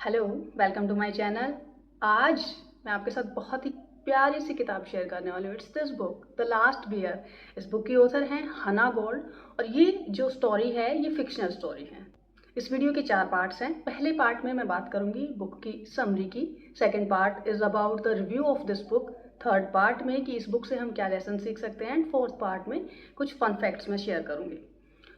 Hello, welcome to my channel. आज मैं आपके साथ बहुत ही प्यारी सी किताब शेयर करने वाली हूँ। It's this book the last bear. इस बुक की ऑथर हैं हना गोल्ड और ये जो स्टोरी है ये फिक्शनल स्टोरी है। इस वीडियो के 4 पार्ट्स हैं। पहले पार्ट में मैं बात करूंगी बुक की समरी की। Second part is about the review of this book. Third part में कि इस बुक से हम क्या लेसन सीख सकते हैं एंड फोर्थ पार्ट में कुछ फन फैक्ट्स मैं शेयर करूंगी।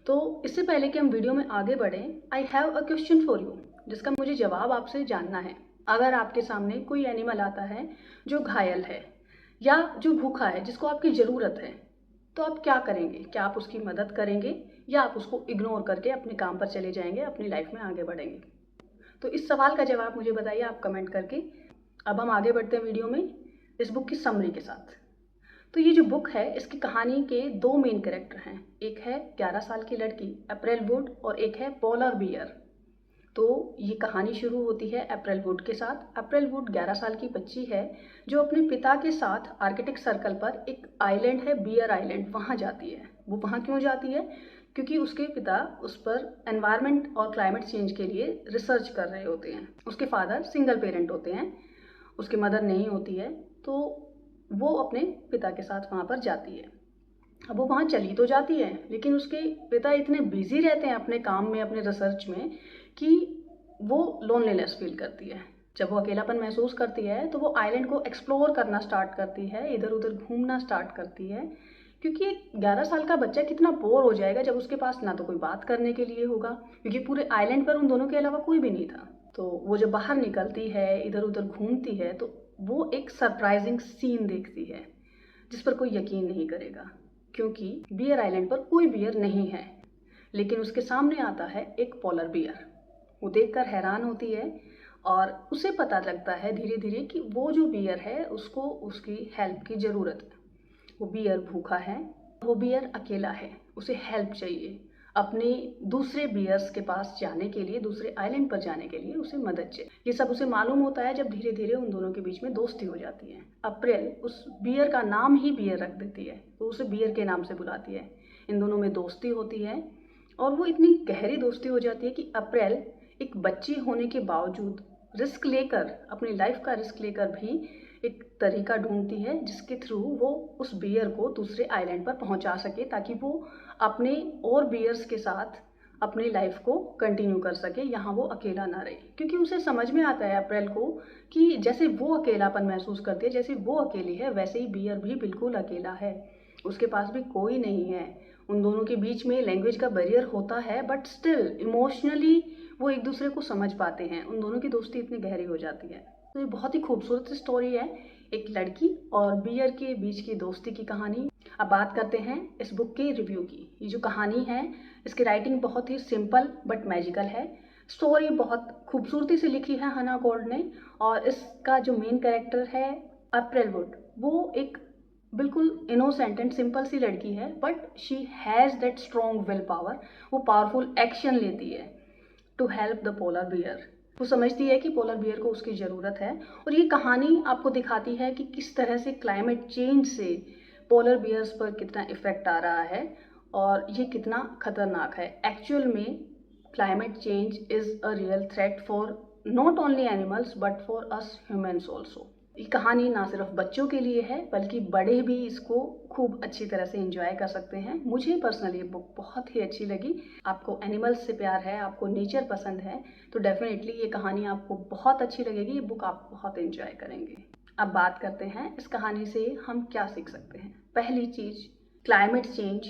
तो इससे पहले कि हम वीडियो में आगे बढ़ें, I have a question for you जिसका मुझे जवाब आपसे जानना है। अगर आपके सामने कोई एनिमल आता है जो घायल है या जो भूखा है जिसको आपकी ज़रूरत है, तो आप क्या करेंगे? क्या आप उसकी मदद करेंगे या आप उसको इग्नोर करके अपने काम पर चले जाएंगे, अपनी लाइफ में आगे बढ़ेंगे? तो इस सवाल का जवाब मुझे बताइए आप कमेंट करके। अब हम आगे बढ़ते हैं वीडियो में इस बुक की समरी के साथ। तो ये जो बुक है इसकी कहानी के 2 मेन कैरेक्टर हैं। एक है 11 साल की लड़की अप्रैल वुड और एक है पोलर बियर। तो ये कहानी शुरू होती है अप्रैल वुड के साथ। अप्रैल वुड 11 साल की बच्ची है जो अपने पिता के साथ आर्कटिक सर्कल पर एक आइलैंड है बियर आइलैंड, वहाँ जाती है। वो वहाँ क्यों जाती है? क्योंकि उसके पिता उस पर एनवायरनमेंट और क्लाइमेट चेंज के लिए रिसर्च कर रहे होते हैं। उसके फादर सिंगल पेरेंट होते हैं, उसकी मदर नहीं होती है, तो वो अपने पिता के साथ वहाँ पर जाती है। अब वो वहाँ चली तो जाती है लेकिन उसके पिता इतने बिजी रहते हैं अपने काम में, अपने रिसर्च में, कि वो लोनलीनेस फील करती है। जब वो अकेलापन महसूस करती है तो वो आइलैंड को एक्सप्लोर करना स्टार्ट करती है, इधर उधर घूमना स्टार्ट करती है। क्योंकि 11 साल का बच्चा कितना बोर हो जाएगा जब उसके पास ना तो कोई बात करने के लिए होगा, क्योंकि पूरे आइलैंड पर उन दोनों के अलावा कोई भी नहीं था। तो वो जब बाहर निकलती है, इधर उधर घूमती है, तो वो एक सरप्राइजिंग सीन देखती है जिस पर कोई यकीन नहीं करेगा। क्योंकि बियर आइलैंड पर कोई बियर नहीं है, लेकिन उसके सामने आता है एक पोलर बियर। वो देखकर हैरान होती है और उसे पता लगता है धीरे धीरे कि वो जो बियर है उसको उसकी हेल्प की ज़रूरत है। वो बियर भूखा है, वो बियर अकेला है, उसे हेल्प चाहिए। अपने दूसरे बियर्स के पास जाने के लिए, दूसरे आइलैंड पर जाने के लिए उसे मदद चाहिए। ये सब उसे मालूम होता है जब धीरे धीरे उन दोनों के बीच में दोस्ती हो जाती है। अप्रैल उस बियर का नाम ही बियर रख देती है, तो उसे बियर के नाम से बुलाती है। इन दोनों में दोस्ती होती है और वो इतनी गहरी दोस्ती हो जाती है कि अप्रैल एक बच्ची होने के बावजूद रिस्क लेकर, अपनी लाइफ का रिस्क लेकर भी एक तरीका ढूंढती है जिसके थ्रू वो उस बियर को दूसरे आइलैंड पर पहुंचा सके, ताकि वो अपने और बियर्स के साथ अपनी लाइफ को कंटिन्यू कर सके, यहाँ वो अकेला ना रहे। क्योंकि उसे समझ में आता है अप्रैल को कि जैसे वो अकेलापन महसूस करती है, जैसे वो अकेली है, वैसे ही बियर भी बिल्कुल अकेला है। उसके पास भी कोई नहीं है। उन दोनों के बीच में लैंग्वेज का बैरियर होता है, बट स्टिल इमोशनली वो एक दूसरे को समझ पाते हैं। उन दोनों की दोस्ती इतनी गहरी हो जाती है। तो ये बहुत ही खूबसूरत स्टोरी है, एक लड़की और बियर के बीच की दोस्ती की कहानी। अब बात करते हैं इस बुक के रिव्यू की। ये जो कहानी है इसकी राइटिंग बहुत ही सिंपल बट मैजिकल है। स्टोरी बहुत खूबसूरती से लिखी है हना गोल्ड ने। और इसका जो मेन कैरेक्टर है अप्रैल वुड, वो एक बिल्कुल इनोसेंट एंड सिंपल सी लड़की है, but she has that strong will power. वो पावरफुल एक्शन लेती है to help the polar bear. वो समझती है कि पोलर बियर को उसकी ज़रूरत है। और ये कहानी आपको दिखाती है कि किस तरह से क्लाइमेट चेंज से पोलर बियर्स पर कितना इफेक्ट आ रहा है और ये कितना खतरनाक है। एक्चुअल में climate change is a real threat for not only animals but for us humans also. ये कहानी ना सिर्फ बच्चों के लिए है बल्कि बड़े भी इसको खूब अच्छी तरह से एंजॉय कर सकते हैं। मुझे पर्सनली ये बुक बहुत ही अच्छी लगी। आपको एनिमल्स से प्यार है, आपको नेचर पसंद है, तो डेफिनेटली ये कहानी आपको बहुत अच्छी लगेगी। ये बुक आप बहुत एंजॉय करेंगे। अब बात करते हैं इस कहानी से हम क्या सीख सकते हैं। पहली चीज़, क्लाइमेट चेंज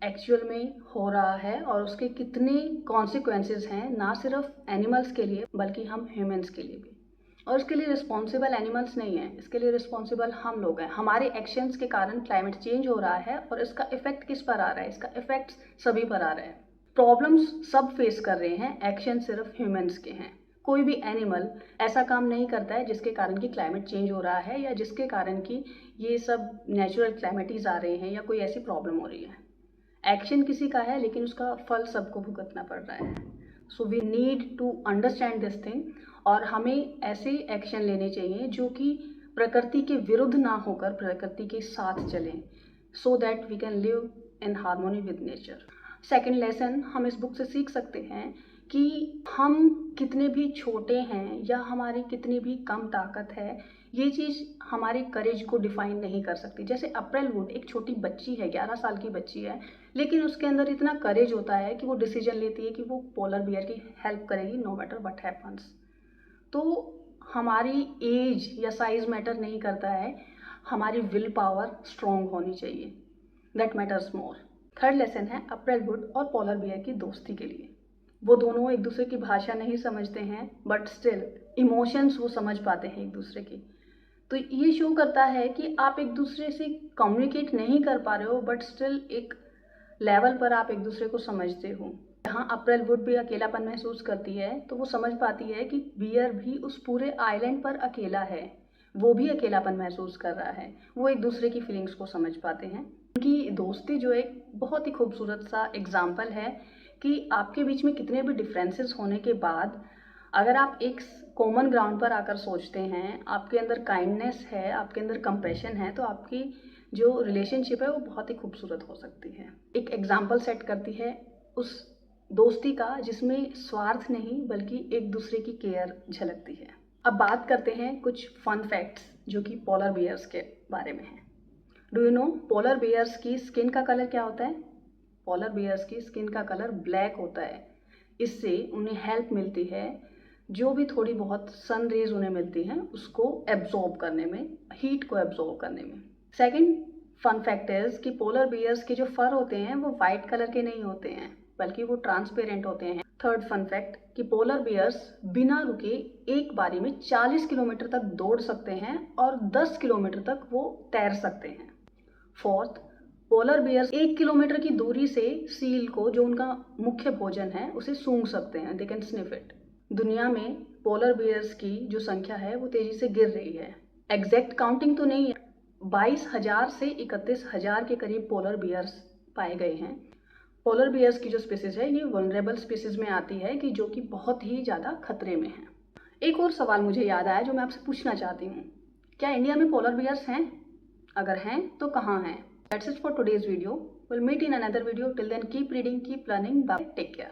एक्चुअल में हो रहा है और उसके कितने कॉन्सिक्वेंसेस हैं, ना सिर्फ एनिमल्स के लिए बल्कि हम ह्यूमंस के लिए भी। और इसके लिए रिस्पॉन्सिबल एनिमल्स नहीं है, इसके लिए रिस्पॉन्सिबल हम लोग हैं। हमारे एक्शंस के कारण क्लाइमेट चेंज हो रहा है और इसका इफेक्ट किस पर आ रहा है? इसका इफेक्ट सभी पर आ रहा है। प्रॉब्लम्स सब फेस कर रहे हैं, एक्शन सिर्फ ह्यूमंस के हैं। कोई भी एनिमल ऐसा काम नहीं करता है जिसके कारण कि क्लाइमेट चेंज हो रहा है या जिसके कारण कि ये सब नेचुरल क्लाइमेटीज आ रहे हैं या कोई ऐसी प्रॉब्लम हो रही है। एक्शन किसी का है लेकिन उसका फल सबको भुगतना पड़ रहा है। So we need to understand this thing. और हमें ऐसे एक्शन लेने चाहिए जो कि प्रकृति के विरुद्ध ना होकर प्रकृति के साथ चलें, so that we can live in harmony with nature. Second lesson हम इस बुक से सीख सकते हैं कि हम कितने भी छोटे हैं या हमारी कितनी भी कम ताकत है, ये चीज़ हमारे करेज को डिफाइन नहीं कर सकती। जैसे अप्रैल वुड एक छोटी बच्ची है, 11 साल की बच्ची है, लेकिन उसके अंदर इतना करेज होता है कि वो डिसीजन लेती है कि वो पोलर बियर की हेल्प करेगी नो मैटर व्हाट हैपन्स। तो हमारी एज या साइज मैटर नहीं करता है, हमारी विल पावर स्ट्रॉन्ग होनी चाहिए, that matters more. Third lesson है अप्रैल वुड और पोलर बियर की दोस्ती के लिए। वो दोनों एक दूसरे की भाषा नहीं समझते हैं, बट स्टिल इमोशंस वो समझ पाते हैं एक दूसरे की। तो ये शो करता है कि आप एक दूसरे से कम्युनिकेट नहीं कर पा रहे हो, बट स्टिल एक लेवल पर आप एक दूसरे को समझते हो। जहाँ अप्रैल वुड भी अकेलापन महसूस करती है, तो वो समझ पाती है कि बियर भी उस पूरे आइलैंड पर अकेला है, वो भी अकेलापन महसूस कर रहा है। वो एक दूसरे की फीलिंग्स को समझ पाते हैं। उनकी दोस्ती जो एक बहुत ही खूबसूरत सा एग्जाम्पल है कि आपके बीच में कितने भी डिफरेंसेस होने के बाद अगर आप एक कॉमन ग्राउंड पर आकर सोचते हैं, आपके अंदर काइंडनेस है, आपके अंदर कंपैशन है, तो आपकी जो रिलेशनशिप है वो बहुत ही खूबसूरत हो सकती है। एक एग्जाम्पल सेट करती है उस दोस्ती का जिसमें स्वार्थ नहीं बल्कि एक दूसरे की केयर झलकती है। अब बात करते हैं कुछ फन फैक्ट्स जो कि पोलर बियर्स के बारे में है। Do you know polar bears की स्किन का कलर क्या होता है? पोलर बियर्स की स्किन का कलर ब्लैक होता है। इससे उन्हें हेल्प मिलती है, जो भी थोड़ी बहुत सन रेज उन्हें मिलती हैं उसको एब्जॉर्ब करने में, हीट को एब्जॉर्ब करने में। सेकंड फन फैक्ट इज कि पोलर बियर्स के जो फर होते हैं वो वाइट कलर के नहीं होते हैं, बल्कि वो ट्रांसपेरेंट होते हैं। थर्ड फन फैक्ट कि पोलर बियर्स बिना रुके एक बारी में 40 किलोमीटर तक दौड़ सकते हैं और 10 किलोमीटर तक वो तैर सकते हैं। फोर्थ, पोलर बियर्स 1 किलोमीटर की दूरी से सील को, जो उनका मुख्य भोजन है, उसे सूंघ सकते हैं, दे कैन स्निफ इट। दुनिया में पोलर बियर्स की जो संख्या है वो तेजी से गिर रही है। एग्जैक्ट काउंटिंग तो नहीं है, 22,000 से 31,000 के करीब पोलर बियर्स पाए गए हैं। पोलर बियर्स की जो स्पीसीज है ये वल्नरेबल स्पीसीज में आती है कि जो कि बहुत ही ज़्यादा खतरे में है। एक और सवाल मुझे याद आया जो मैं आपसे पूछना चाहती हूँ, क्या इंडिया में पोलर बियर्स हैं? अगर हैं तो कहाँ हैं? That's it for today's video. We'll meet in another video. Till then, keep reading, keep learning. Bye. Take care.